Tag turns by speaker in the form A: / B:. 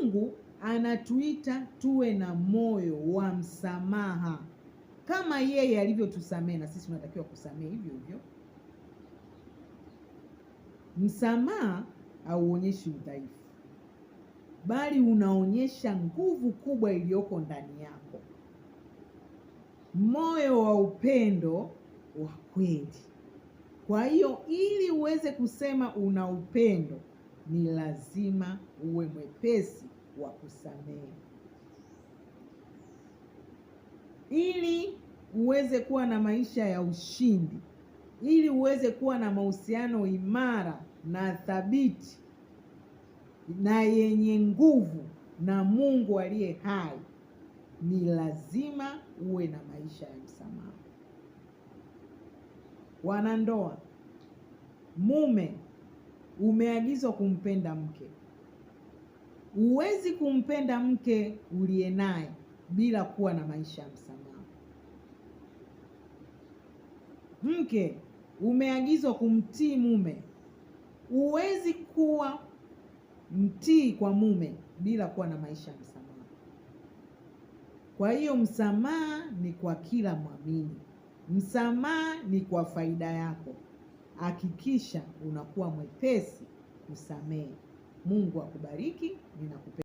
A: Mungu anatuita tuwe na moyo wa msamaha. Kama yeye alivyotusamehe, na sisi tunatakiwa kusamehe hivyo hivyo. Msamaha hauonyeshi udhaifu, bali unaonyesha nguvu kubwa iliyoko ndani yako, moyo wa upendo wa kweli. Kwa hiyo ili uweze kusema una upendo, ni lazima uwe mwepesi wa kusamehe. Ili uweze kuwa na maisha ya ushindi, ili uweze kuwa na mahusiano imara na thabiti na yenye nguvu na Mungu aliye hai, ni lazima uwe na maisha ya msamaha. Wanandoa, mume umeagizwa kumpenda mke. Huwezi kumpenda mke uliye naye bila kuwa na maisha ya msamaha. Mke umeagizwa kumtii mume. Huwezi kuwa mtii kwa mume bila kuwa na maisha ya msamaha. Kwa hiyo msamaha ni kwa kila mwamini. Msamaha ni kwa faida yako. Hakikisha unakuwa mwepesi kusamehe. Mungu akubariki. Ninakupenda.